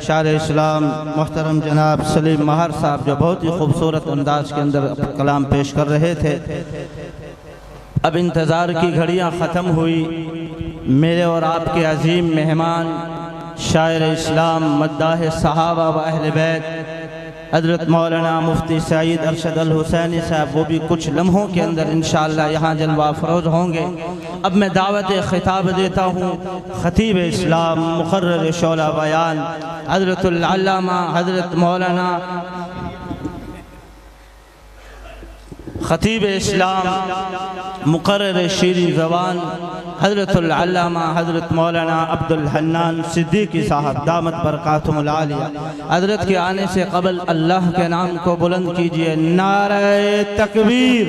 शायर इस्लाम मोहतरम जनाब सलीम महर साहब जो बहुत ही खूबसूरत अंदाज के अंदर कलाम पेश कर रहे थे। अब इंतज़ार की घड़ियां ख़त्म हुई। मेरे और आपके अजीम मेहमान शायर इस्लाम मद्दाह सहाबा व अहले बैत हज़रत मौलाना मुफ्ती सईद अरशद अल हुसैनी साहब वो भी कुछ लम्हों के अंदर इंशाअल्लाह यहाँ जलवा अफरोज होंगे। अब मैं दावत खिताब देता हूँ ख़तीब इस्लाम मुक़र्रर शौला बयान हज़रतुल अल्लामा हज़रत मौलाना ख़तीब इस्लाम मुक़र्रर शीरी ज़बान हज़रतुल अल्लामा हज़रत मौलाना अब्दुल हन्नान सिद्दीकी साहब दामत बरकातुहुल आलिया। हज़रत के आने से क़बल अल्लाह के नाम को बुलंद कीजिए। नारे तकबीर,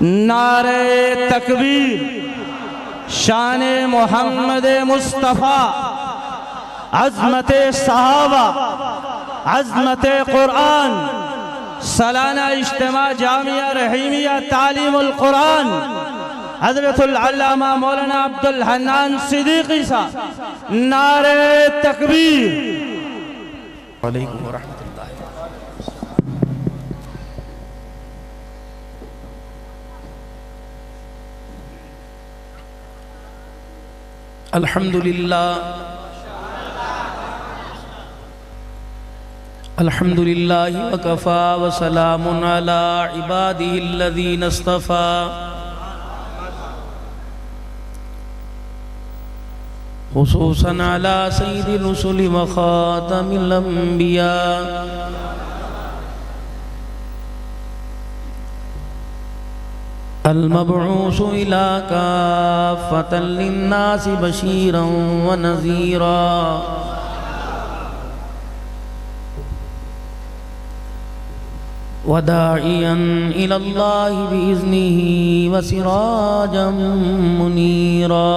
नारे तकबीर। शान मोहम्मद मुस्तफ़ा, अज़मत सहाबा, अज़मत क़ुरआन, सालाना इज्तिमा जामिया रहीमिया तालीमुल क़ुरआन हज़रतुल अल्लामा मौलाना अब्दुल हन्नान सिद्दीकी साहब। नारे तकबीर। वालेकुम व रहमतुल्लाह। अल्हम्दुलिल्लाह अल्हम्दुलिल्लाहि व कफ़ा व सलामुन अला इबादिहिल्लज़ीना इस्तफ़ा। खुसूसन अला सय्यिदिर रुसुलि व ख़ातमिल अंबिया। अल मबऊसु इला काफ़्फ़तन लिन्नासि बशीरन व नज़ीरा। वदाइयन इलल्लाहि बिइज़्निही व सिराजम मुनीरा।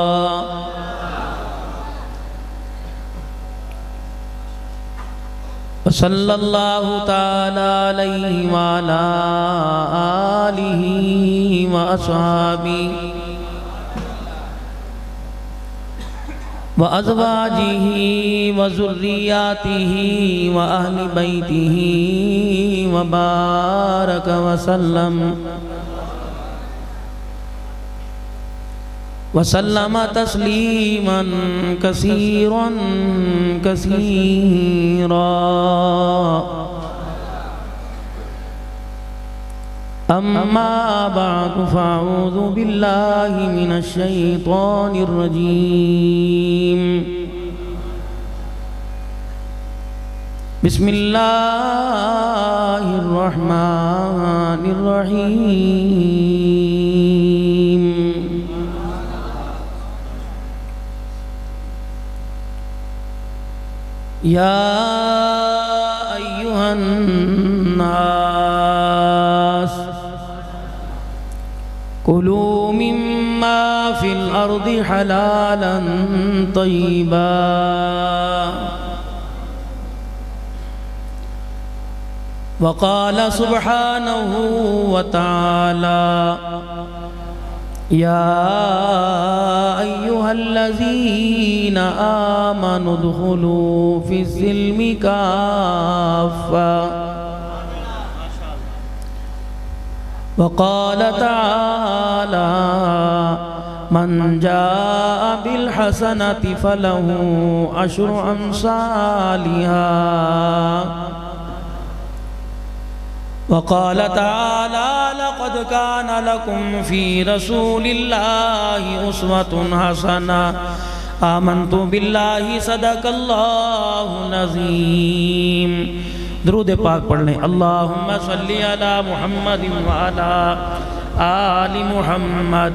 सल्लल्लाहु ताला अलैहि व अला आलिहि व अस्हाबिही व अज़वाजिही व ज़ुर्रिय्यातिही व अहलि बैतिही व बारक व सल्लम तस्लीमन कसीरन कसीरा। अम्मा बअद फ़अऊज़ु बिल्लाहि मिनश शैतानिर रजीम। बिस्मिल्लाहिर रहमानिर रहीम। या अय्युहन नास कुलू मिम्मा फिल अर्दि हलालन तय्यिबा। वक़ाल सुब्हानहु व तआला या अय्युहल्लज़ीना आमनु उद्खुलू फ़िस्सिल्मि काफ़्फ़ा। वक़ाल तआला मन जाअ बिलहसनति फलहु अश्रु अम्सालिहा। वक़ाल तआला लक़द कान लकुम फ़ी रसूलिल्लाहि उस्वतुन हसना। आमन्तु बिल्लाहि सदक़ल्लाहुल अज़ीम। दुरूद पाक पढ़ लें। अल्लाहुम्मा सल्लि अला मुहम्मदिन व अला आलि मुहम्मद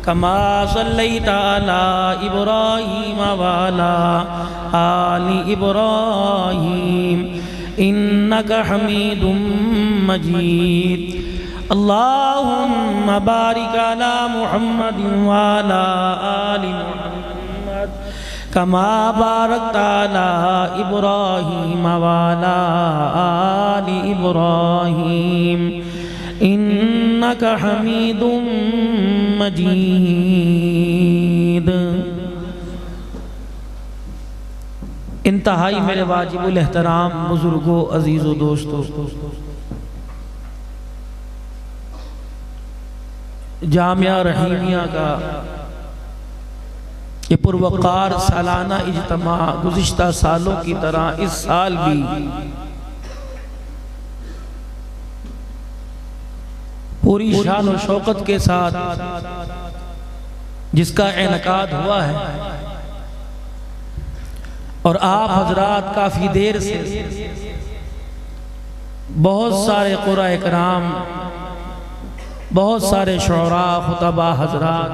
कमा सल्लैता अला इब्राहीम व अला आलि इब्राहीम इन्नका हमीदुम मजीद। अल्लाहुम्मा बारिक अला मुहम्मदिन व अला आलि मुहम्मद कमा बारकता अला इब्राहीम व अला आलि इब्राहीम इन्नका हमीदुम मजीद। इंतहाई मेरे वाजिबुल एहतराम बुजुर्गों, अजीज़ों, दोस्तों, जामिया रहीमिया का ये पुरवकार सालाना इज्तिमा गुज़िश्ता सालों की तरह इस साल भी पूरी शान और शौकत के साथ जिसका इनेकाद हुआ है, और आप हजरात काफ़ी देर से बहुत सारे क़ुरा इकराम, बहुत सारे शुअरा, खुतबा हजरात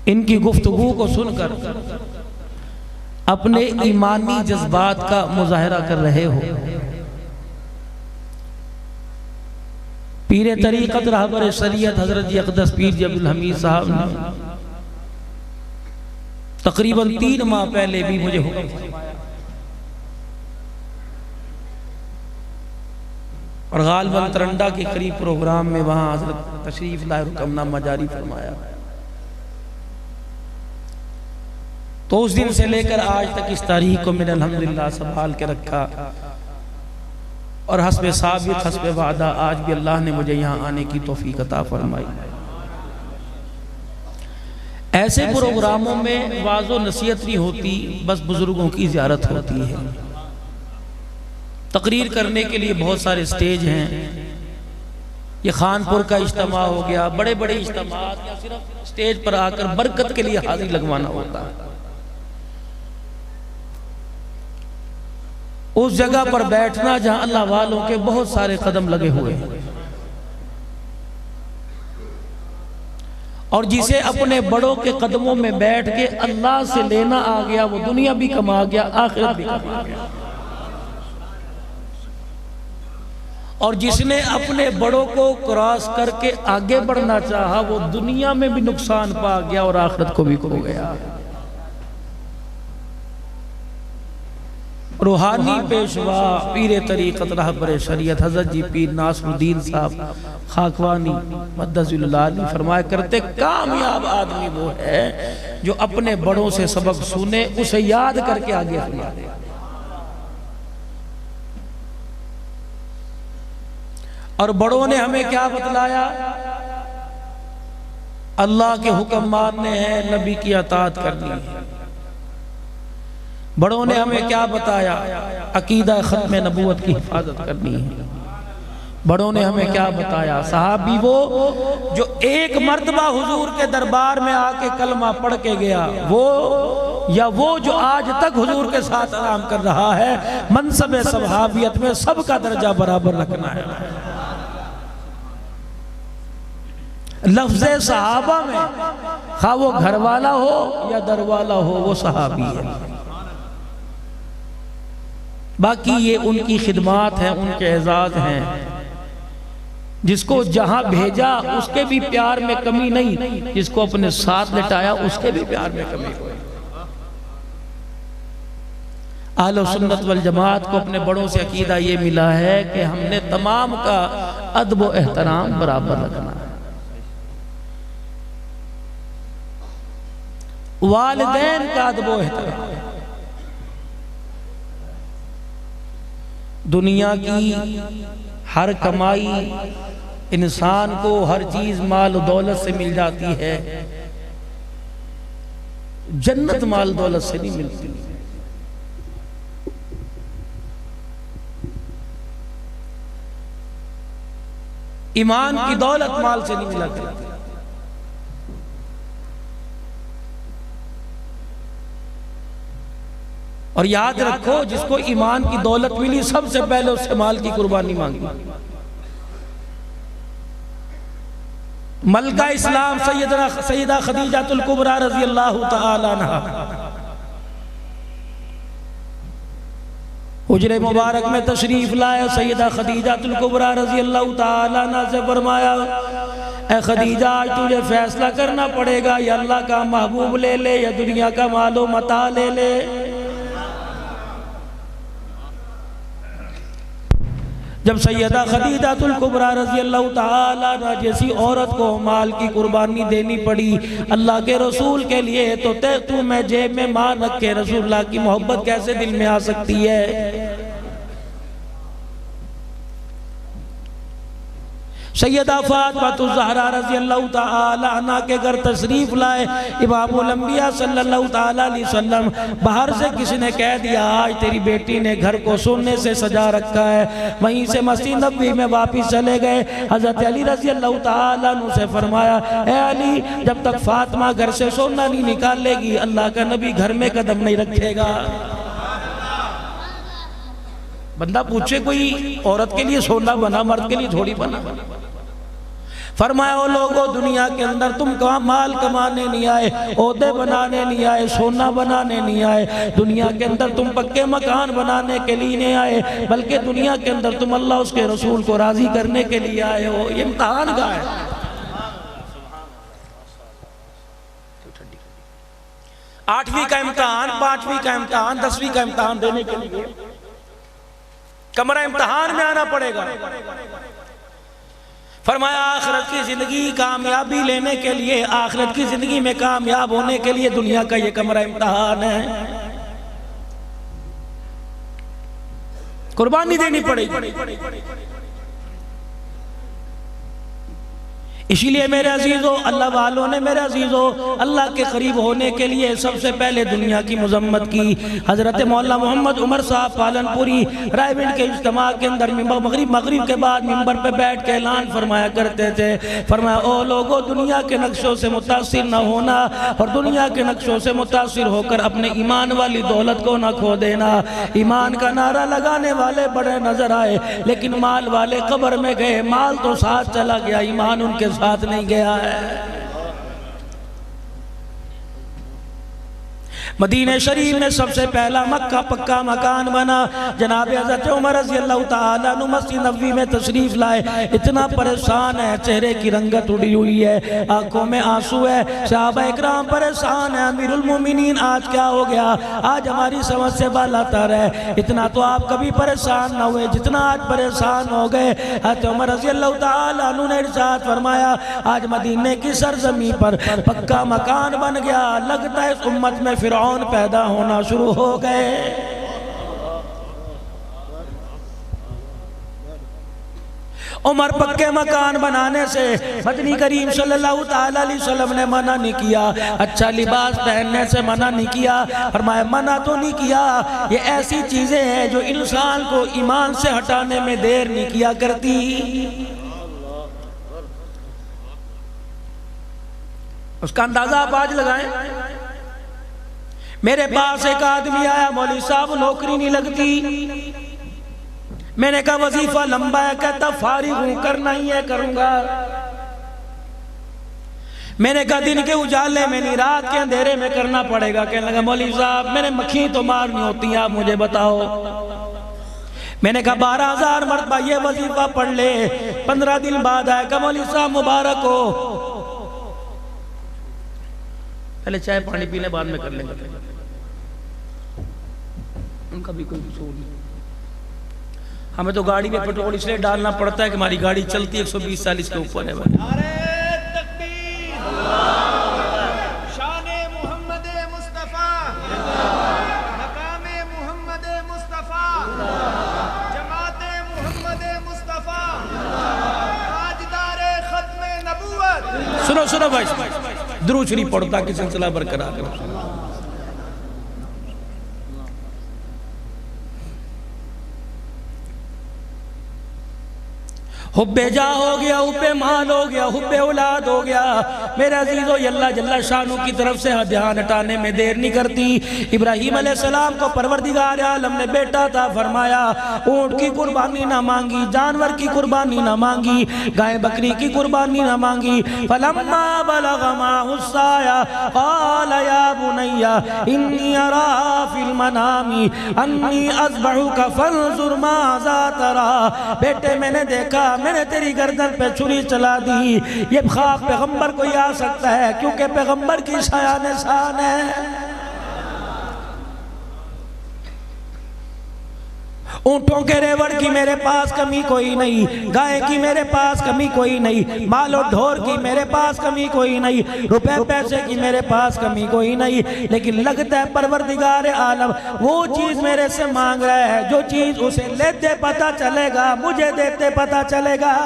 इनकी गुफ्तगू को सुनकर अपने ईमानी जज्बात का मुजाहरा कर रहे हो। पीर तरीक़त रहबर शरीयत हज़रत जी अक़दस पीर जी अब्दुल हमीद साहब ने तकरीबन 3 माह पहले भी मुझे हुक्म फरमाया, और गालबन तरंडा के करीब प्रोग्राम में वहाँ हज़रत तशरीफ़ लाए, हुक्मनामा जारी फरमाया। तो उस दिन से लेकर आज तक इस तारीख को मैंने अल्हम्दुलिल्लाह संभाल के रखा, और हस्बे साबित हस्बे वादा आज भी अल्लाह ने मुझे यहाँ आने की तौफीक अता फरमाई। ऐसे प्रोग्रामों में वाज़ो नसीहत नहीं होती, बस बुजुर्गों की ज़ियारत होती है। तकरीर करने के लिए बहुत सारे स्टेज हैं। ये खानपुर का इज्तिमा हो गया, बड़े बड़े इज्तिमा या सिर्फ स्टेज पर आकर बरकत के लिए हाजिरी लगवाना होता है। उस जगह पर बैठना जहां अल्लाह वालों के बहुत सारे कदम लगे हुए हैं, और जिसे अपने बड़ों के कदमों में बैठ के अल्लाह से लेना आ गया, वो दुनिया भी कमा गया, आखिरत भी कमा गया। और जिसने अपने बड़ों को क्रॉस करके आगे बढ़ना चाहा, वो दुनिया में भी नुकसान पा गया और आखिरत को भी खो गया। रूहानी पेशवा पीर तरीक़त रहबर शरीयत हज़रत जी पीर नासरुद्दीन साहब खाकवानी मद्दज़िल्लाह फरमाया करते, कामयाब आदमी वो है जो अपने बड़ों से सबक सुने, उसे याद करके आगे फरमा दे। और बड़ों ने हमें क्या बतलाया? अल्लाह के हुक्म मानने हैं, नबी की अताअत करनी है। बड़ों ने हमें क्या बताया? अकीदा खत्म नबूवत की हिफाजत करनी है। बड़ों ने हमें क्या बताया? सहाबी वो जो एक मर्तबा हुजूर के दरबार में आके कलमा पढ़ के गया, वो या वो जो आज तक हुजूर के साथ आराम कर रहा है, मनसब सहाबियत में सबका दर्जा बराबर रखना है। लफ्ज़े सहाबा में खा वो घर वाला हो या दर वाला हो, वो सहाबी है। बाकी ये उनकी खिदमात हैं, उनके एजाज हैं। जिसको जहां भेजा उसके भी प्यार में कमी नहीं, जिसको अपने साथ लिटाया उसके भी प्यार में कमी हुई। अहले सुन्नत वल जमात को अपने बड़ों से अकीदा ये मिला है कि हमने तमाम का अदब व एहतराम बराबर रखना है। वालिदैन का अदब व एहतराम, दुनिया की हर कमाई इंसान को हर चीज माल दौलत से मिल जाती है, जन्नत माल दौलत से नहीं मिलती। ईमान की दौलत माल से नहीं मिला करती। और याद रखो, जिसको ईमान की दौलत मिली सबसे पहले उससे माल की कुर्बानी मांगी। मलका इस्लाम सैयदा खदीजातुल कुबरा रज़ी अल्लाह तआला अन्हा हुजरे मुबारक में तशरीफ लाए। सैयदा खदीजातुल कुबरा रज़ी अल्लाह तआला अन्हा से फरमाया, ए खदीजा, आज तुझे फैसला करना पड़ेगा, या अल्लाह का महबूब ले ले या दुनिया का मालो मता ले ले। जब सैयदा खदीजातुल कुबरा रज़ी अल्लाह ताला अन्हा जैसी औरत को माल की कुर्बानी देनी पड़ी अल्लाह के रसूल के लिए, तो तू मैं जेब में माल रख के रसूलुल्लाह की मोहब्बत कैसे दिल में आ सकती है। सैयदा फातिमा ज़हरा रज़ी अल्लाह ताला अन्हा के घर तशरीफ लाए इमामुल अंबिया सल्लल्लाहु ताला अलैहि वसल्लम। बाहर से किसी ने कह दिया आज तेरी बेटी ने घर को सोने से सजा रखा है। वहीं से मस्जिद नबवी में वापिस चले गए। हज़रत अली रज़ी अल्लाह ताला अन्हु से फरमाया, ए अली, जब तक फातिमा घर से सोना नहीं निकालेगी अल्लाह का नबी घर में कदम नहीं रखेगा। बंदा पूछे कोई औरत के लिए सोना बना, मर्द के लिए थोड़ी बना। फरमाया, ओ लोगों, दुनिया के अंदर तुम माल कमाने नहीं आए, ओहदे बनाने नहीं आए, सोना बनाने नहीं आए। दुनिया के अंदर तुम पक्के मकान बनाने के लिए नहीं आए, बल्कि दुनिया के अंदर तुम अल्लाह उसके रसूल को राजी करने के लिए आए हो। ये इम्तिहान का है। 8वीं का इम्तिहान, 5वीं का इम्तिहान, 10वीं का इम्तिहान देने के लिए कमरा इम्तिहान में आना पड़ेगा। फरमाया, आखिरत की जिंदगी कामयाबी लेने के लिए, आखिरत की जिंदगी में कामयाब होने के लिए दुनिया का ये कमरा इम्तिहान है। कुर्बानी देनी पड़ेगी। इसीलिए मेरे अजीजों, अल्लाह वालों ने मेरे अजीजों अल्लाह के करीब होने के लिए सबसे पहले दुनिया की मजम्मत की। हजरत मौलाना मोहम्मद उमर साहब पालनपुरी रायविंड के इज्तिमा के अंदर मगरिब के बाद मिंबर पे बैठ के ऐलान फरमाया करते थे। फरमाया, ओ लोगों, दुनिया के नक्शों से मुतासिर न होना और दुनिया के नक्शों से मुतासिर होकर अपने ईमान वाली दौलत को न खो देना। ईमान का नारा लगाने वाले बड़े नजर आए, लेकिन माल वाले कब्र में गए, माल तो साथ चला गया, ईमान उनके साथ नहीं गया है। मदीने शरीफ में सबसे पहला मक्का पक्का मकान बना। जनाब हज़रत उमर रज़ी अल्लाह ताला अन्हु मस्जिद नबवी में तशरीफ लाए। इतना परेशान है, चेहरे की रंगत उड़ी हुई है, आंखों में आंसू है। सहाबा इकराम परेशान है, अमीरुल मोमिनीन आज क्या हो गया, आज हमारी समझ से बाला तर है। इतना तो आप कभी परेशान ना हुए जितना आज परेशान हो गए। हज़रत उमर रज़ी अल्लाह ताला अन्हु ने इरशाद फरमाया, आज मदीने की सरजमी पर पक्का मकान बन गया, लगता है इस उम्मत में फिरौन पैदा होना शुरू हो गए। उमर पक्के मकान बनाने से मदनी करीम सल्लल्लाहु ताला अलैहि वसल्लम ने मना नहीं किया, अच्छा लिबास पहनने से मना नहीं किया। फरमाया, मना तो नहीं किया, ये ऐसी चीजें हैं जो इंसान को ईमान से हटाने में देर नहीं किया करती। उसका अंदाजा आप आज लगाएं। मेरे पास एक आदमी आया, मौलवी साहब नौकरी नहीं लगती। मैंने कहा वजीफा लंबा है, कहता फारिग हूं, करना ही है, करूंगा। मैंने कहा दिन के उजाले में नहीं, रात के अंधेरे में करना पड़ेगा। कहने लगा, मौलवी साहब मेरे मक्खी तो मारनी होती है, आप मुझे बताओ। मैंने कहा 12,000 मरतबा ये वजीफा पढ़ ले। 15 दिन बाद आएगा, मौलवी साहब मुबारक हो, पहले चाय पानी पीने बाद में कर लेंगे। उनका भी कोई कसूर नहीं। हमें तो गाड़ी में पेट्रोल इसलिए डालना पड़ता है कि हमारी गाड़ी चलती 120-140 के ऊपर है। शाने मुहम्मद मुस्तफा, मकामे मुहम्मद मुस्तफा, जमाते मुहम्मद मुस्तफा, ताजदारे खत्मे नबूवत। सुनो सुनो भाई, दुरूद शरीफ पढ़ता कि सिलसिला बरकरार रहो। हुब्बे जा हो गया, हुब्बे माल हो गया, हुब्बे औलाद हो गया। मेरे अजीजों, अल्लाह जल्ला शानू की तरफ से ध्यान हटाने में देर नहीं करती। इब्राहीम अलैहिस्सलाम को परवरदिगार आलम ने बेटा था, फरमाया ऊंट की कुर्बानी ना मांगी, जानवर की कुर्बानी ना मांगी, गाय बकरी की कुर्बानी ना मांगी। फलम्मा बलगा माहुस्साया क़ाल या बुनैया इन्नी अरा फिल मनामी अन्नी अज़बहुका फंज़ुर माज़ा तरा। बेटे मैंने देखा, मैंने तेरी गर्दन पे छुरी चला दी। ये ख्वाब पैगंबर को ही आ सकता है, क्योंकि पैगंबर की शान शान है। ऊंटों के रेवड़ की मेरे पास कमी कोई नहीं, गाय की मेरे पास कमी कोई नहीं, माल और ढोर की मेरे पास कमी कोई नहीं, रुपए पैसे की मेरे पास कमी कोई नहीं। लेकिन लगता है परवरदिगार आलम वो चीज मेरे से मांग रहा है, जो चीज उसे लेते पता चलेगा, मुझे देते पता चलेगा।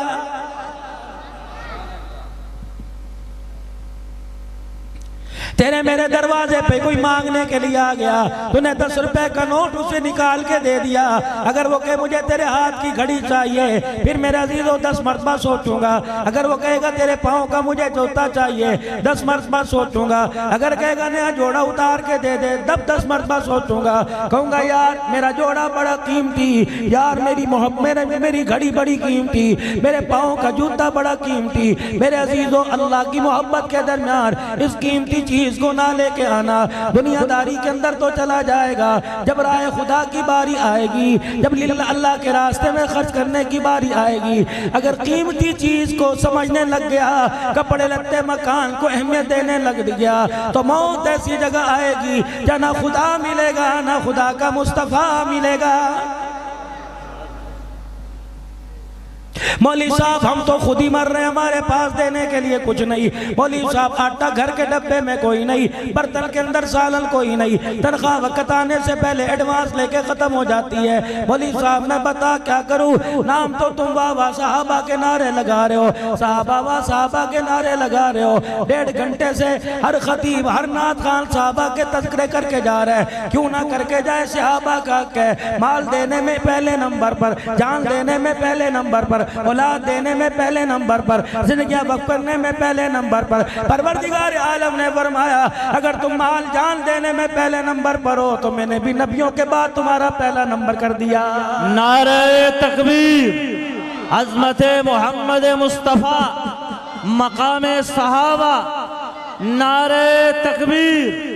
तेरे मेरे दरवाजे पे कोई मांगने के लिए आ गया, तूने 10 रुपए का नोट उसे निकाल के दे दिया। अगर वो कहे मुझे तेरे हाथ की घड़ी चाहिए, फिर मेरे अजीजों 10 मरतबा सोचूंगा। अगर वो कहेगा तेरे पाँव का मुझे जूता चाहिए, 10 मरतबा सोचूंगा। अगर कहेगा नया जोड़ा उतार के दे दे, तब 10 मरतबा सोचूंगा। कहूंगा यार मेरा जोड़ा बड़ा कीमती, यार मेरी मोहब्बत, मेरी घड़ी बड़ी कीमती, मेरे पाँव का जूता बड़ा कीमती। मेरे अजीजों अल्लाह की मोहब्बत के दरमियान इस कीमती चीज को ना लेके आना। दुनियादारी के अंदर तो चला जाएगा, जब राह खुदा की बारी आएगी, जब अल्लाह के रास्ते में खर्च करने की बारी आएगी, अगर कीमती चीज को समझने लग गया, कपड़े लत्ते मकान को अहमियत देने लग गया, तो मौत ऐसी जगह आएगी जहाँ ना खुदा मिलेगा ना खुदा का मुस्तफा मिलेगा। मौली साहब हम तो खुद ही मर रहे हैं, हमारे पास देने के लिए कुछ नहीं। मौली साहब आटा घर के डब्बे में कोई नहीं, बर्तन के अंदर सालन कोई नहीं, तनख्वाह वक्त आने से पहले एडवांस लेके खत्म हो जाती है। मौली साहब मैं बता क्या करूं, नाम तो तुम वाह वाह साहबा के नारे लगा रहे हो, साहबा वाह साहबा के नारे लगा रहे हो। 1.5 घंटे से हर खतीब हर नात खान साहबा के तज़किरे करके जा रहे हैं, क्यों ना करके जाए साहबा का कह। माल देने में पहले नंबर पर, जान देने में पहले नंबर पर, औलाद देने में पहले नंबर पर, जिंदगी वक्फ करने में पहले नंबर पर। परवरदिगार आलम ने फरमाया अगर तुम माल जान देने में पहले नंबर पर हो तो मैंने भी नबियों के बाद तुम्हारा पहला नंबर कर दिया। नारे तकबीर, अज़मत मोहम्मद मुस्तफ़ा, मकाम सहाबा, नारे तकबीर।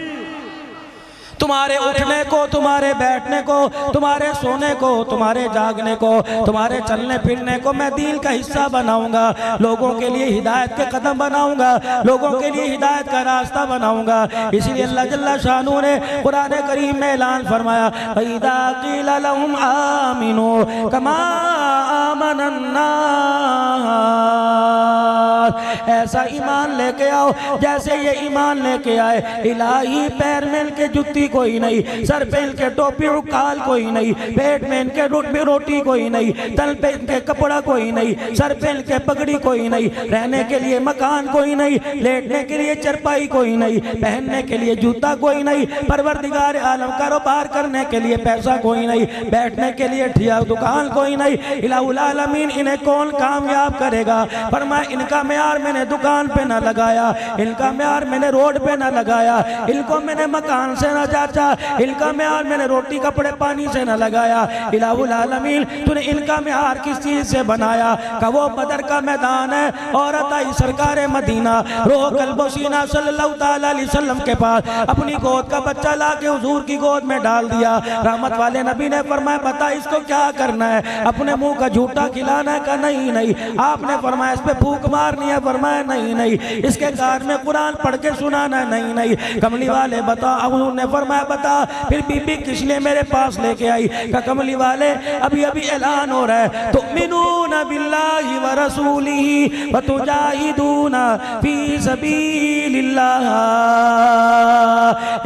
तुम्हारे उठने को, तुम्हारे बैठने को, तुम्हारे सोने को, तुम्हारे जागने को, तुम्हारे चलने फिरने को मैं दीन का हिस्सा बनाऊंगा, लोगों के लिए हिदायत के कदम बनाऊंगा, लोगों के लिए हिदायत का रास्ता बनाऊंगा। इसीलिए अल्लाह जल्ला शानू ने कुरान करीम में ऐलान फरमाया इज़ा क़ीला लहुम आमिनू कमा आमनन नास, ऐसा ईमान लेके आओ जैसे ये ईमान लेके आए। इलाही पैर में इनके जुत्ती कोई नहीं, सर पे इनके टोपी उकाल कोई नहीं, पेट में इनके रोटी कोई नहीं, तल पे इनके कपड़ा कोई नहीं, सर पे इनके पगड़ी कोई नहीं, रहने के लिए मकान कोई नहीं, लेटने के लिए चरपाई कोई नहीं, पहनने के लिए जूता कोई नहीं, परवरदिगार आलम कारोबार करने के लिए पैसा कोई नहीं, बैठने के लिए ठिया दुकान कोई नहीं। इलाहुल आलमीन इन्हें कौन कामयाब करेगा? फरमाया इनका म्यार मैंने दुकान पे ना लगाया, इनका म्यार मैंने रोड पे ना लगाया, इनको मैंने मकान से ना चाचा, इनका म्यार मैंने रोटी कपड़े पानी से न लगाया। इलाहुल आलमीन तूने इनका म्यार किस चीज से बनाया? का वो बदर का मैदान है, औरत आई सरकारे मदीना रोह कल्बो सीना सल्लल्लाहु ताला अलैहि वसल्लम के पास, अपनी गोद का बच्चा ला के हुजूर की गोद में डाल दिया। रहमत वाले नबी ने फरमाया बता इसको क्या करना है? अपने मुंह का झूठा खिलाना है? का नहीं नहीं। आपने फरमाया इस पे फूक मारनी है? फरमाया नहीं नहीं। इसके कान में कुरान पढ़ के सुनाना? नहीं नहीं। कमली वाले बता, ने फरमाया बता फिर बीबी किस लिए मेरे पास लेके आई? का कमली वाले अभी अभी ऐलान हो रहा है तुमिनूना बिल्लाहि व रसूलिही व तुजाहिदूना फी सबीलिल्लाह।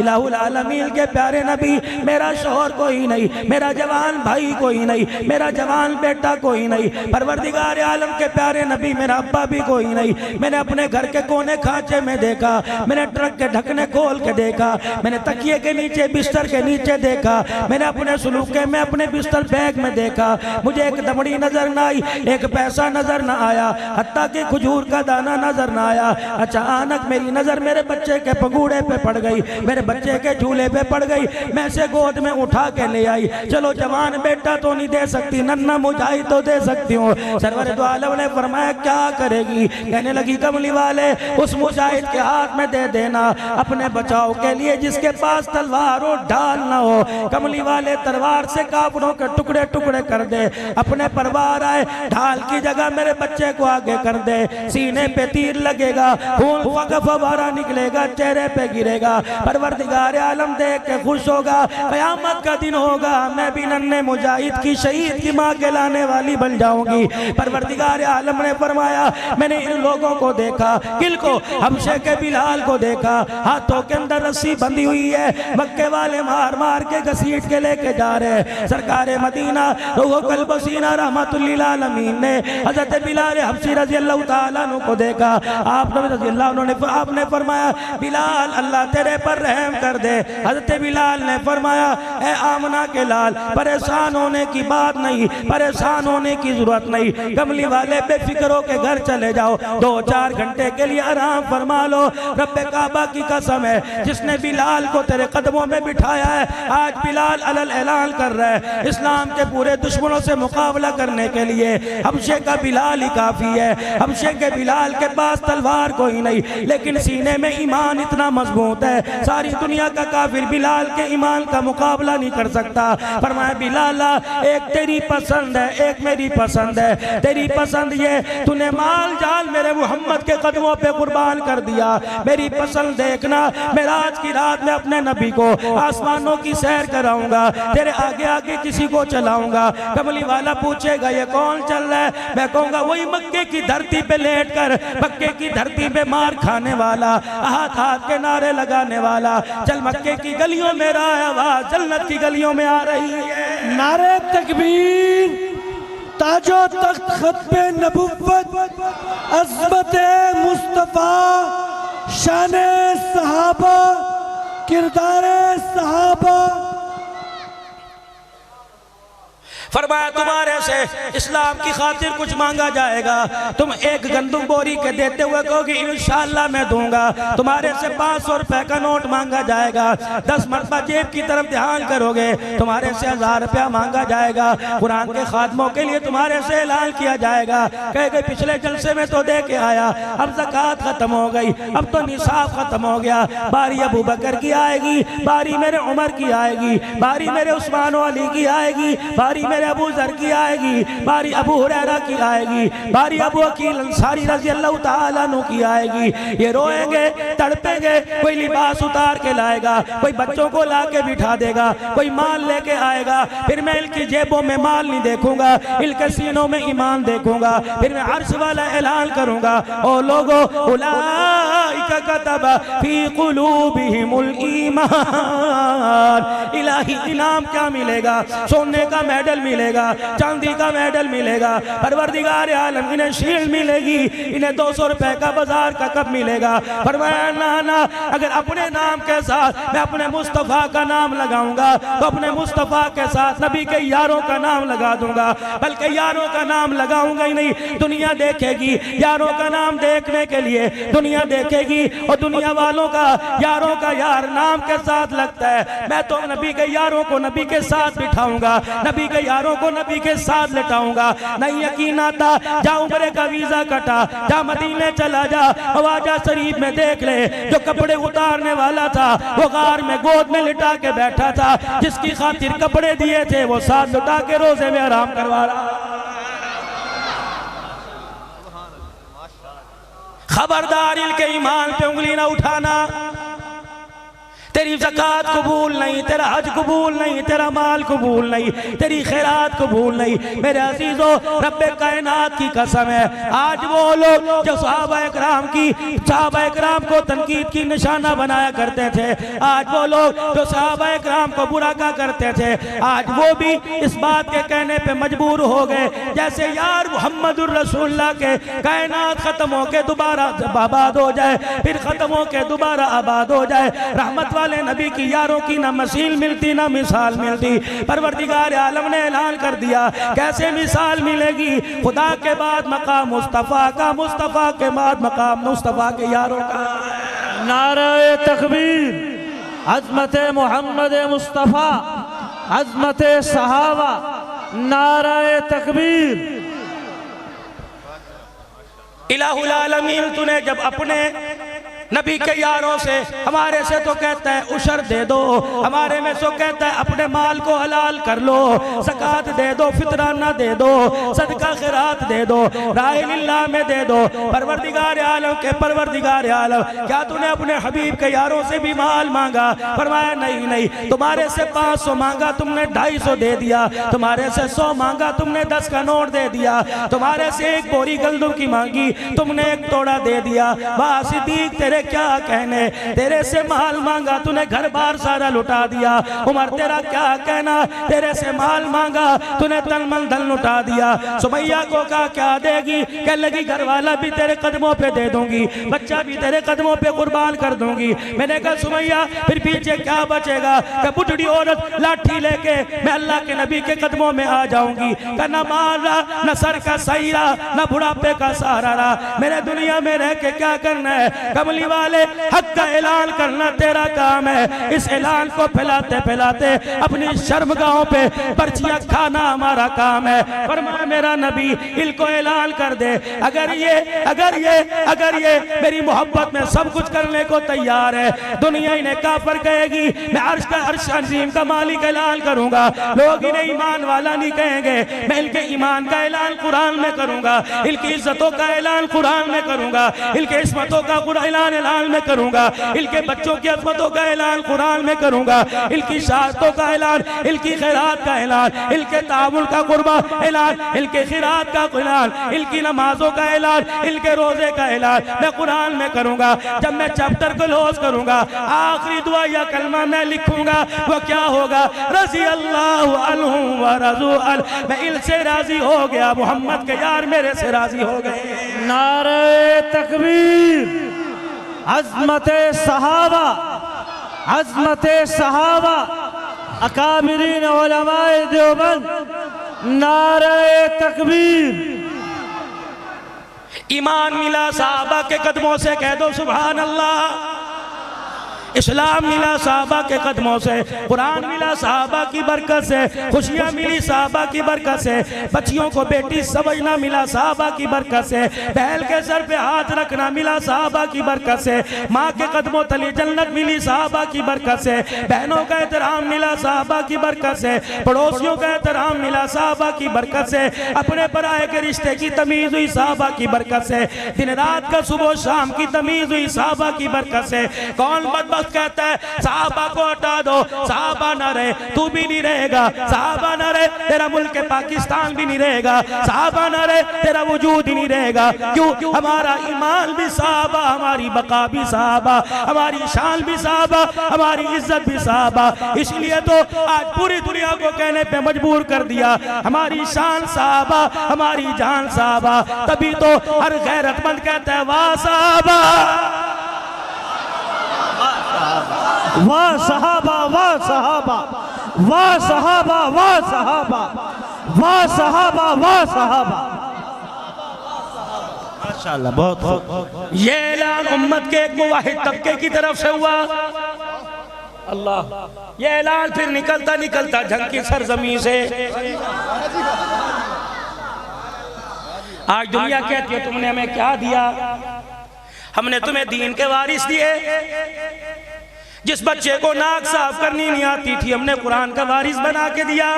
इलाहुल आलमीन के प्यारे नबी, मेरा शौहर कोई नहीं, मेरा जवान भाई कोई नहीं, मेरा जवान बेटा कोई नहीं, परवरदिगार आलम के प्यारे नबी मेरा अब्बा भी कोई नहीं। मैंने अपने घर के कोने खांचे में देखा, मैंने ट्रक के ढकने खोल के देखा, मैंने तकिए के नीचे बिस्तर के नीचे देखा, मैंने अपने सुलूके में अपने बिस्तर बैग में देखा, मुझे एक दमड़ी नजर ना आई, एक पैसा नजर ना आया, हत्ता कि खजूर का दाना नजर ना आया। अचानक मेरी नजर मेरे बच्चे के पगूड़े पे पड़ गई, मेरे बच्चे के झूले पे पड़ गई, मैं से गोद में उठा के ले आई। चलो जवान बेटा तो नहीं दे सकती, नन्ना मुजाहिद तो दे सकती हूँ। सरवर दो आलम ने फरमाया क्या करेगी? कहने लगी कमली वाले उस मुजाहिद के हाथ में दे देना अपने बचाव के लिए जिसके पास तलवार हो, ढाल ना हो। कमली वाले तलवार से काफिरों के टुकड़े टुकड़े कर दे, अपने परवार आए, ढाल की जगह मेरे बच्चे को आगे कर दे। सीने पे तीर लगेगा, खून फवारा निकलेगा, चेहरे पे गिरेगा। परवरदिगार आलम देख के खुश होगा, कयामत का दिन होगा, मैं भी नन्हे मुजाहिद की शहीद की माँ के लाने वाली बन जाऊंगी। परवरदिगार आलम ने फरमाया, मैंने इन लोगों को देखा, किल को, हमशे के बिलाल को देखा, हाथों के अंदर रस्सी बंधी हुई है, मक्के वाले मार मार के घसीट के लेके जा रहे। सरकार मदीना वो कल्ब सीना रहमतुल्लिल आलमीन ने हजरत बिलाल हबशी रजी अल्लाह ताला अन्हु को देखा। आपने रजी अल्लाह ने आपने फरमाया, बिलाल अल्लाह तेरे पर रहम कर दे। हजरत बिलाल ने फरमाया, ए आमना के लाल, परेशान होने की बात नहीं, परेशान होने की जरूरत नहीं, कमली वाले बेफिक्र हो के घर चले जाओ, 2-4 घंटे के लिए आराम फरमा लो। रब्बे काबा की कसम है, जिसने बिलाल को तेरे कदमों में बिठाया है, आज बिलाल अलल ऐलान कर रहा है, इस्लाम के पूरे दुश्मनों से मुकाबला करने के लिए हमशे का बिलाल ही काफी है। हमशे के बिलाल के पास तलवार कोई नहीं, लेकिन सीने में ईमान इतना मजबूत है, सारी दुनिया का काफिर बिलाल के ईमान का मुकाबला नहीं कर सकता। फरमाया, बिलाला एक तेरी पसंद है, एक मेरी पसंद है। तेरी पसंद ये, तूने माल जाल मेरे मोहम्मद के कदमों पे कुर्बान कर दिया। मेरी पसंद देखना, मैं आज की रात में अपने नबी को आसमानों की सैर कराऊंगा, तेरे आगे आगे किसी को चलाऊंगा। कमली वाला पूछेगा, ये कौन चल रहा है? मैं कहूंगा, वही मक्के की धरती पे लेट कर, मक्के की धरती पे मार खाने वाला, हाथ हाथ के नारे लगाने वाला। चल मक्के की गलियों में रहा आवाज जन्नत की गलियों में आ रही है। नारे तकबीर, ताजो तख्त खत्मे नबुव्वत, अज़मत मुस्तफ़ा, शान सहाबा, किरदार सहाबा। फरमाया, तुम्हारे से इस्लाम की खातिर कुछ मांगा जाएगा, तुम एक गंदुम बोरी के देते हुए कहोगे इंशाअल्लाह मैं दूंगा। तुम्हारे से 500 रुपए का नोट मांगा जाएगा, 10 मरतबा जेब की तरफ ध्यान करोगे, तुम्हारे से 1000 रुपया मांगा जाएगा। कुरान के खात्मों के लिए तुम्हारे से ऐलान किया जाएगा, कहेंगे पिछले जलसे में तो दे के आया, अब ज़कात खत्म हो गई, अब तो निसाब खत्म हो गया। बारी अबू बकर की आएगी, बारी मेरे उमर की आएगी, बारी मेरे उस्मान अली की आएगी, बारी मेरे अबू जर की आएगी, बारी अबू हुरैरा की आएगी, बारी अबू अकील अंसारी रज़ी अल्लाह ताला अन्हु की आएगी। ये रोएंगे, तड़पेंगे, कोई लिबास उतार के लाएगा, कोई बच्चों को ला के बिठा देगा, कोई माल लेके आएगा। फिर मैं इनकी जेबों में माल नहीं देखूंगा, इनके सीनों में ईमान देखूंगा। फिर मैं अर्श वाला ऐलान करूंगा, ओ लोगो उलाइका कतबा फी कुलूबिहिमुल ईमान। इलाही इनाम क्या मिलेगा? सोने का मेडल मिलेगा, चांदी का मेडल मिलेगा, परवरदिगार आलम इन्हें शील्ड मिलेगी। इन्हें 200 रुपए का बाजार का कप मिलेगा। फरमाया, ना ना, अगर अपने नाम के साथ मैं अपने मुस्तफ़ा का नाम लगाऊंगा तो अपने मुस्तफ़ा के साथ नबी के यारों का नाम लगा दूंगा। बल्कि यारों का नाम लगाऊंगा ही नहीं, दुनिया देखेगी। यारों का नाम देखने के लिए दुनिया देखेगी, और दुनिया वालों का यारों का यार नाम के साथ लगता है। मैं तो नबी के यारों को नबी के साथ बिठाऊंगा, नबी के यारों को नबी के साथ लेटाऊंगा। नहीं यकीन आता, जा उम्रे का वीजा कटा, जा मदीने चला जा, अवाजा शरीफ में देख ले, जो कपड़े उतारने वाला था वो गार में गोद में लिटा के बैठा था, जिसकी खातिर कपड़े दिए थे वो साथ लुटा के रोजे में आराम करवा रहा। खबरदार, इनके ईमान पे उंगली ना उठाना। तेरी ज़कात कबूल नहीं, तेरा हज कबूल नहीं, तेरा माल कबूल नहीं, तेरी खैरात कबूल नहीं। मेरे अजीजों, रब्बे कायनात की कसम है, आज वो लोग जो सहाबा इकराम को तनकीद की निशाना बनाया करते थे, आज वो लोग जो सहाबा इकराम को बुरा कहा करते थे, आज वो भी इस बात के कहने पे मजबूर हो गए, जैसे यार मुहम्मदुर रसूलुल्लाह के कायनात खत्म हो के दोबारा आबाद हो जाए, फिर खत्म हो के दोबारा आबाद हो जाए। रहमत वाले नबी की यारों की ना मसील मिलती ना मिसाल मिलती। परवरदिगार आलम ने ऐलान कर दिया, कैसे मिसाल मिलेगी? खुदा के बाद मकाम मुस्तफ़ा का, मुस्तफ़ा के बाद मकाम मुस्तफ़ा के यारों का। नारे तकबीर, अज़मत मोहम्मद मुस्तफ़ा, अज़मत सहाबा, नारे तकबीर। इलाहुल आलमीन, तूने जब अपने नबी के यारों से, हमारे से तो कहता है उशर दे दो, हमारे में तो कहता है अपने माल को हलाल कर लो, ज़कात दे दो, फितराना दे दो, सदका खैरात दे दो, राह लिल्लाह में दे दो। परवरदिगार आलम के परवरदिगार आलम, क्या तूने अपने हबीब के यारों से भी माल मांगा? फरमाया नहीं नहीं, तुम्हारे से 500 मांगा तुमने 250 दे दिया, तुम्हारे से 100 मांगा तुमने 10 का नोट दे दिया, तुम्हारे से 1 बोरी गंदम की मांगी तुमने 1 तोड़ा दे दिया। वाह सिद्दीक तेरे क्या कहने, तेरे से माल मांगा तूने घर बार सारा लुटा दिया। उमर तेरा क्या कहना, तेरे से माल मांगा तूने तन मन धन लुटा दिया। सुमैया को कहा क्या देगी? कह लगी घर वाला भी तेरे कदमों पे दे दूंगी, बच्चा भी तेरे कदमों पे कुर्बान कर दूंगी। मैंने कहा सुमैया फिर पीछे क्या बचेगा? कि बुढ़ी औरत लाठी लेके मैं अल्लाह के नबी के कदमों में आ जाऊंगी। का न माल रहा, न सर का सही रहा, न बुढ़ापे का सहारा रहा, मेरे दुनिया में रह के क्या करना है? कमली वाले हक का ऐलान करना तेरा काम है। इस ऐलान को फैलाते फैलाते अपनी शर्मगाहों पे पर्चियां खाना हमारा काम है। फरमाया मेरा नबी इनको ऐलान कर दे, अगर ये मेरी मोहब्बत में सब कुछ करने को तैयार है, दुनिया इन्हें काफर कहेगी, मैं अर्श अजीम का मालिक ऐलान करूंगा। लोग इन्हें ईमान वाला नहीं कहेंगे, मैं इनके ईमान का ऐलान कुरान में करूंगा, इनकी इज्जतों का ऐलान कुरान में करूंगा, इनके इस्मतों का ऐलान में करूंगा, इनके बच्चों की अज़मतों का ऐलान कुरान में करूंगा, इनकी शहादतों का ऐलान, इनकी खैरात का ऐलान, इनके तामुल का कुर्बा ऐलान, इनके खिरात का ऐलान, इनकी नमाजों का ऐलान, इनके रोजे का ऐलान मैं कुरान में करूंगा। जब मैं चैप्टर क्लोज करूंगा, आखिरी दुआ या कलमा मैं लिखूंगा, वो क्या होगा? रज़ी अल्लाहु अन्हु व रज़ू अन, मैं इनसे राजी हो गया, मोहम्मद के यार मेरे से राजी हो गए। नारे तकबीर, अज़मते सहाबा, अज़मते सहाबा, अकाबिरीन उलमाए देवबंद, नारे तकबीर। ईमान मिला साहबा के कदमों से, कह दो सुभान अल्लाह। इस्लाम मिला साहबा के कदमों से, कुरान मिला साहबा की बरकत से, खुशियाँ मिली साहबा की बरकत से, बच्चियों को बेटी समझना मिला साहबा की बरकत से, बहल के सर पे हाथ रखना मिला साहबा की बरकत से, माँ के कदमों तले जन्नत मिली साहबा की बरकत से, बहनों का एहतराम मिला साहबा की बरकत से, पड़ोसियों का एहतराम मिला साहबा की बरकत से, अपने पराये के रिश्ते की तमीज़ हुई साहबा की बरकत से, दिन रात का सुबह शाम की तमीज़ हुई साहबा की बरकत से। कौन बदबख्त कहता है साहबा को हटा दो, साहबा ना रहे तू भी नहीं रहेगा, साहबा ना रहे तेरा मुल्क पाकिस्तान भी नहीं रहेगा, साहबा ना रहे तेरा वजूद ही नहीं रहेगा। क्यों? हमारा ईमान भी साहबा, हमारी बका भी साहबा, हमारी शान भी साहबा, हमारी इज्जत भी साहबा। इसलिए तो आज पूरी दुनिया को कहने पे मजबूर कर दिया, हमारी शान साहबा, हमारी जान साहबा। तभी तो हर गैरतमंद कहता है वाह साहबा, वाह सहाबा, वाह सहाबा, वाह सहाबा, वाह सहाबा, वाह सहाबा, वाह सहाबा। माशाअल्लाह, बहुत खूब। ये ऐलान उम्मत के एक मुवाहिद तबके की तरफ से हुआ। अल्लाह, ये ऐलान फिर निकलता निकलता झंकी सरजमी से आज दुनिया कहती है तुमने हमें क्या दिया? हमने तुम्हें दीन के वारिस दिए। जिस बच्चे को नाक साफ करनी नहीं आती थी हमने कुरान का वारिस बना के दिया।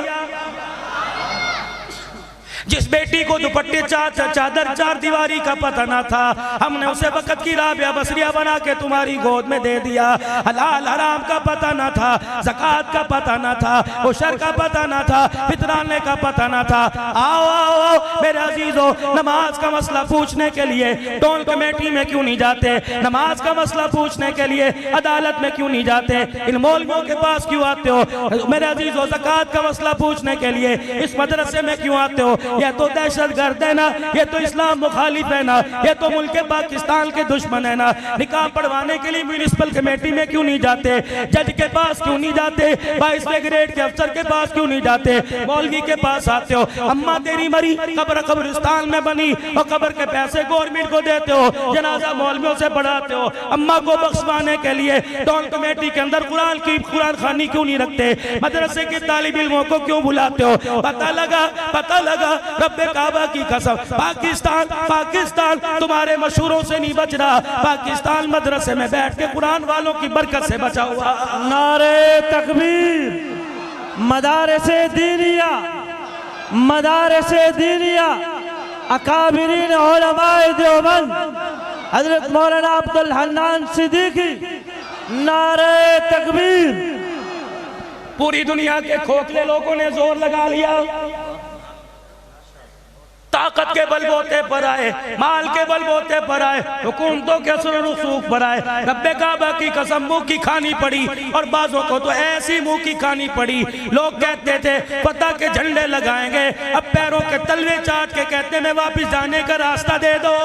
जिस बेटी को दुपट्टे चादर चार दीवारी का पता ना था हमने उसे वक़्त की राबिया बसरिया बना के तुम्हारी गोद में दे दिया। हलाल हराम का पता ना था, ज़कात का पता ना था, उशर का पता ना था, फितराने का पता ना था। आओ आओ आओ मेरे अजीजों, नमाज का मसला पूछने के लिए टोल कमेटी में क्यों नहीं जाते? नमाज का मसला पूछने के लिए अदालत में क्यों नहीं जाते? इन मौलवियों के पास क्यों आते हो? मेरे अजीजों, ज़कात का मसला पूछने के लिए इस मदरसे में क्यों आते हो? ये तो दहशतगर्द है ना, ये तो इस्लाम मुखालिफ है ना, ये तो मुल्क पाकिस्तान के दुश्मन है ना। निकाह पढ़वाने के लिए म्यूनिसिपल कमेटी में क्यों नहीं जाते? जज के पास क्यों नहीं जाते? 22वें ग्रेड के अफसर के पास क्यों नहीं जाते? मौलवी के पास आते हो। अम्मा तेरी मरी कब्रिस्तान में बनी और कब्र के पैसे गवर्नमेंट को देते हो, जनाजा मौलवियों से पढ़ाते हो। अम्मा को बख्शवाने के लिए टोल कमेटी के अंदर कुरान खानी क्यों नहीं रखते? मदरसे के तालिब इल्मों को क्यों बुलाते हो? पता लगा रब्बे काबा की कसम, पाकिस्तान पाकिस्तान तुम्हारे मशहूरों से नहीं बच रहा, पाकिस्तान मदरसे में बैठ के कुरान वालों की बरकत से बचा हुआ। नारे तकबीर, मदारसे दीनिया, मदारसे दीनिया, अकाबिरीन उलमाए देवबंद हजरत मौलाना अब्दुल हन्नान सिद्दीकी, नारे तकबीर। पूरी दुनिया के खोखले लोगों ने जोर लगा लिया, ताकत के बलबूते पर आए, माल के बलबूते पर आए, हुकूमतों के असर रसूख पर आए, रब्बे काबा की कसम मुंह की खानी पड़ी, और बाजों को तो ऐसी मुंह की खानी पड़ी। लोग कहते थे पता के झंडे लगाएंगे, अब पैरों के तलवे चाट के कहते मैं वापस जाने का रास्ता दे दो।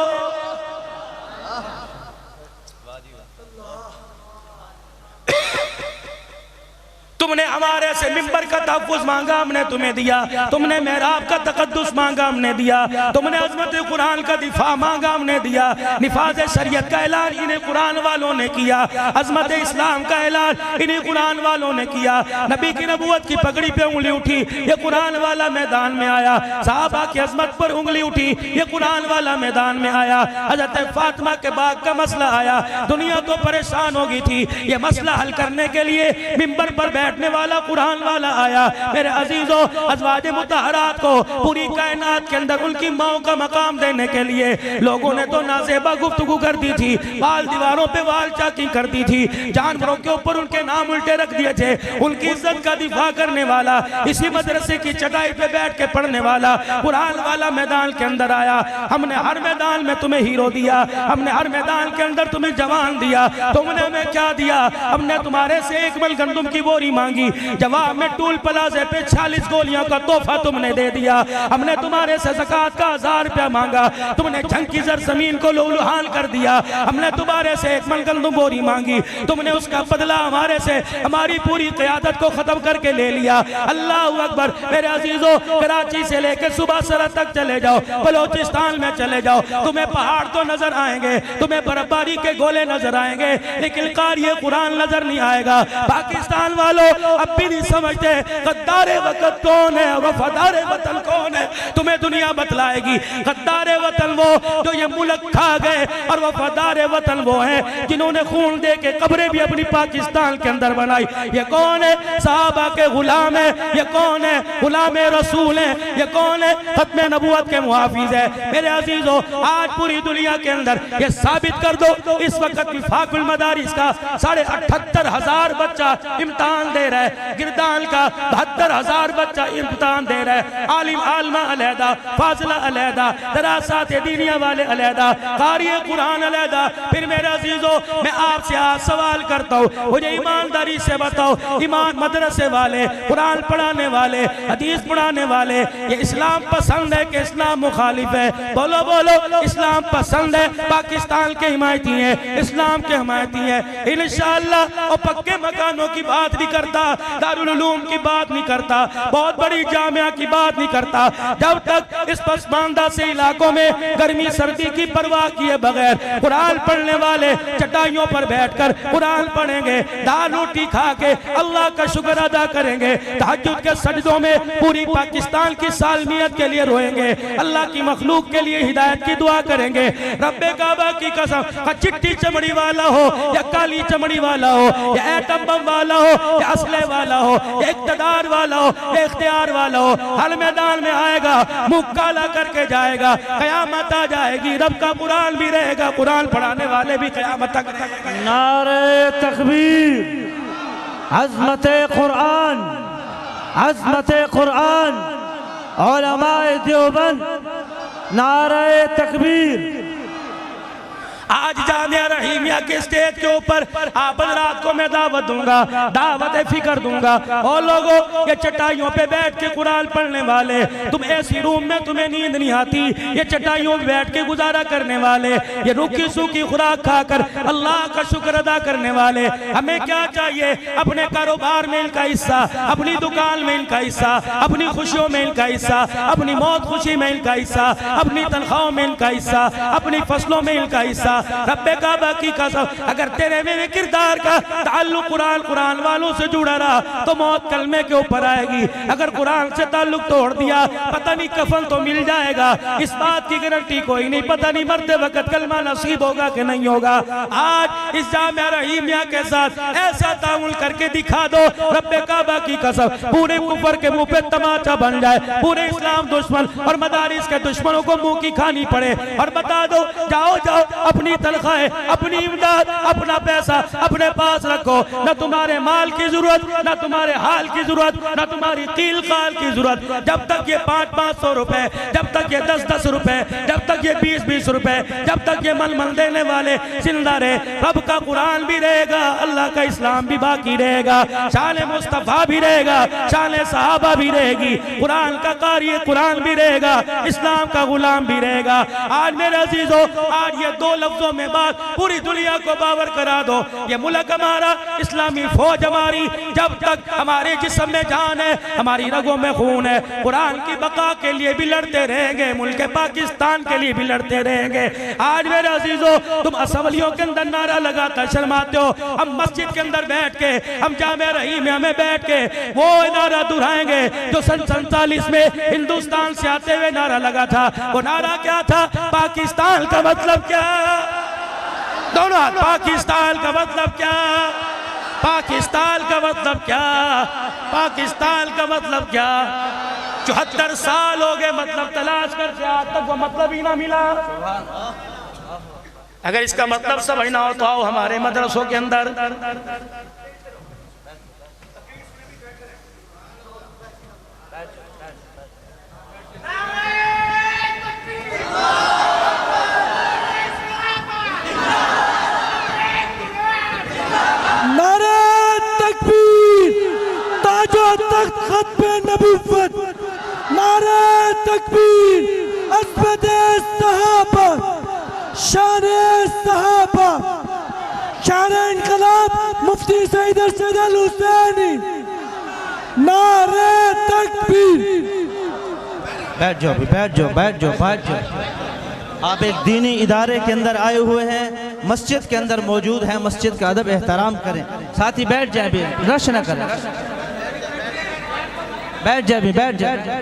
तुमने हमारे से मिंबर का तहफ़्फ़ुज़ मांगा, हमने तुम्हें दिया। तुमने मेहराब का तक़द्दुस मांगा, हमने दिया। तुमने अज़मत कुरान का दिफा मांगा, हमने दिया। निफाज़ शरीयत का ऐलान इन्हें कुरान वालों ने किया, अज़मत इस्लाम का ऐलान इन्हीं कुरान वालों ने किया। नबी की नबूवत की पगड़ी पे उंगली उठी, ये कुरान वाला मैदान में आया। सहाबा की अज़मत पर उंगली उठी, ये कुरान वाला मैदान में आया। हज़रत फातिमा के बाग का मसला आया, दुनिया तो परेशान हो गई थी, ये मसला हल करने के लिए मिंबर पर बैठने वाला कुरान वाला आया। मेरे अजीजों, अज़वाज मुतहरात को पूरी कायनात के अंदर उनकी माओ का मकाम देने के लिए लोगों ने तो नाज़ेबा गुफ्तगू कर दी थी, बाल दीवारों पे वाल चाकी कर दी थी, जानवरों के ऊपर उनके नाम उल्टे रख दिए थे। उनकी इज्जत का दिफा करने वाला, इसी मदरसे की चटाई पे बैठ के पढ़ने वाला कुरान वाला मैदान के अंदर आया। हमने हर मैदान में तुम्हें हीरो दिया, हमने हर मैदान के अंदर तुम्हें जवान दिया, तुमने हमें क्या दिया? हमने तुम्हारे से एक मल गंदुम की बोरी मांगी, जवाब में टूल प्लाजे पे 46 गोलियों का तोहफा तुमने दे दिया। हमने तुम्हारे से ज़कात का 1000 रुपया मांगा, तुमने झंकी जर जमीन को लूलुहाल कर दिया। हमने तुम्हारे से एक मल गंदुम बोरी मांगी, तुमने उसका बदला हमारे से हमारी पूरी क़यादत को खत्म करके ले लिया। अल्लाह अकबर। मेरे अजीजों, कराची से लेकर सुबह सरहद तक चले जाओ, बलोचिस्तान में चले जाओ, तुम्हें पहाड़ तो नजर आएंगे, तुम्हें बर्फबारी के गोले नजर आएंगे, लेकिन क़ारिए कुरान नजर नहीं आएगा। पाकिस्तान वालों अब भी नहीं समझते गद्दारे वतन कौन है, वफादारे वतन कौन है। तुम्हें दुनिया बतलाएगी। गद्दारे वतन वो जो ये मुल्क खा गए, और वफादारे वतन वो हैं जिन्होंने खून दे के कब्रें भी अपनी पाकिस्तान के अंदर बनाई। ये कौन है? सहाबा के गुलाम है। ये कौन है? गुलाम रसूल है। ये कौन है? खत्म नबूवत के मुहाफिज है। मेरे अजीजों, आज पूरी दुनिया के अंदर ये साबित कर दो, इस वक्त विफाकुल मदारिस का 78,500 बच्चा इम्तिहान दे रहा है, गिरदान का 72,000 बच्चा इम्तिहान दे रहा है। आलिम आलमा अलहदा, फाजिला अलहदा, दरासात दीनिया वाले अलहदा, क़ारिए कुरान अलहदा। फिर मेरे अजीजों, मैं आपसे आज सवाल करता हूँ, मुझे ईमानदारी से बताओ, ईमान मदरसे वाले, कुरान पढ़ाने वाले, हदीस पढ़ाने वाले, ये इस्लाम पसंद है कि इस्लाम मुखालिफ है? बोलो बोलो। इस्लाम पसंद है, पाकिस्तान के हिमायती हैं, इस्लाम के हिमायती हैं इंशाअल्लाह। और पक्के मकानों की बात नहीं करता, दारुल उलूम की बात नहीं करता, बहुत बड़ी जामिया की बात नहीं करता, जब तक इस पसमानदा से इलाकों में गर्मी सर्दी की परवाह किए बगैर कुरान पढ़ने वाले चटाइयों पर बैठकर कुरान पढ़ेंगे, दाल रोटी खा के अल्लाह का शुक्र अदा करेंगे, तहज्जुद के सजदों में पूरी पाकिस्तान की सालमियत के लिए रोएंगे, अल्लाह की मखलूक के लिए हिदायत की दुआ करेंगे। रब्बे काबा की कसम, चिट्टी चमड़ी वाला हो या काली चमड़ी वाला हो, या एटम बम वाला हो या असले वाला हो, या इक़्तिदार वाला हो या इख्तियार वाला हो, हर मैदान में आएगा, मुँह काला करके जाएगा। क़यामत आ जाएगी, रब का कुरान भी रहेगा, कुरान पढ़ाने वाले भी क़यामत तक। नारे तकबीर, अज़मत कुरान, अज़मत कुरान, उलमाए देवबंद, नारे तकबीर। आज जामिया रहीमिया के स्टेज के ऊपर आप रात को मैं दावत दूंगा, दावत फिक्र दूंगा। और लोगों, ये चटाइयों पे बैठ के कुरान पढ़ने वाले, तुम ऐसी रूम में तुम्हें नींद नहीं आती, ये चटाइयों पे बैठ के गुजारा करने वाले, ये रुखी सूखी खुराक खाकर अल्लाह का शुक्र अदा करने वाले, हमें क्या चाहिए? अपने कारोबार में इनका हिस्सा, अपनी दुकान में इनका हिस्सा, अपनी खुशियों में इनका हिस्सा, अपनी मौत खुशी में इनका हिस्सा, अपनी तनख्वाहों में इनका हिस्सा, अपनी फसलों में इनका हिस्सा, रब्बे काबा की कसम अगर तेरे मेरे किरदार का ताल्लुक कुरान वालों से जुड़ा रहा तो मौत कलमे के ऊपर आएगी। अगर कुरान से ताल्लुक तोड़ दिया पता नहीं कफन तो मिल जाएगा, इस बात की गारंटी कोई नहीं, पता नहीं मरते वक्त कलमा नसीब होगा कि नहीं होगा। आज इस जामिया रहीमिया के साथ ऐसा तामुल करके दिखा दो रब्बे काबा की कसम पूरे कुफर के मुंह पे तमाचा बन जाए, पूरे इस्लाम दुश्मन और मदारिस के दुश्मनों को मुंह की खानी पड़े और बता दो जाओ जाओ अपनी तनख्वाहें, अपनी इमदाद, अपना पैसा अपने पास रखो, न तुम्हारे माल की जरूरत, न तुम्हारे हाल की जरूरत, न तुम्हारी कील काल की जरूरत। जब तक ये 500-500 रुपए, जब तक ये 10-10 रुपए, जब तक ये 20-20 रुपए, जब तक ये मल देने वाले जिंदा रहे, रब का कुरान भी रहेगा, अल्लाह का इस्लाम भी बाकी रहेगा, शान मुस्तफा भी रहेगा, शान सहाबा भी रहेगी, कुरान का कारी कुरान भी रहेगा, इस्लाम का गुलाम भी रहेगा। आज मेरे अजीजों, आज ये 2 लफ्जों में बात पूरी दुनिया को बावर करा दो, ये मुल्क हमारा, इस्लामी फौज हमारी, जब तक हमारे जिस्म में जान है, हमारी रगों में खून है, कुरान की बका के लिए भी लड़ते रहेंगे, मुल्क पाकिस्तान के लिए भी लड़ते रहेंगे। आज मेरे अजीजों, तुम असम्बलियों के अंदर नारा लगाता शर्माते हो, हम मस्जिद के अंदर बैठ के, हम जामिया रहीमिया में बैठ के वो नारा दोहराएंगे जो सन 47 में हिंदुस्तान से आते हुए नारा लगा था। वो नारा क्या था? पाकिस्तान का मतलब क्या? दोनों हाथ, पाकिस्तान का मतलब क्या? पाकिस्तान का मतलब क्या? पाकिस्तान का मतलब क्या? 74 साल हो गए मतलब तलाश करके, आज तक वो मतलब ही ना मिला। अगर इसका मतलब समझना हो तो आओ हमारे मदरसों के अंदर। नारे तकबीर, ताजो तख्त खत्मे नबुव्वत, नारे तकबीर, अज़्मते सहाबा, शाने सहाबा, शाने इनकलाब मुफ्ती सईद अरशद अल हुसैनी, नारे तकबीर। बैठ जाओ, बैठ जाओ, बैठ जाओ, बैठ जाओ। आप एक दीनी इदारे के अंदर आए हुए हैं, मस्जिद के अंदर मौजूद हैं, मस्जिद का अदब एहतराम करें। साथ ही बैठ जाए भी, रश न करें, बैठ जाए भी, बैठ जाए।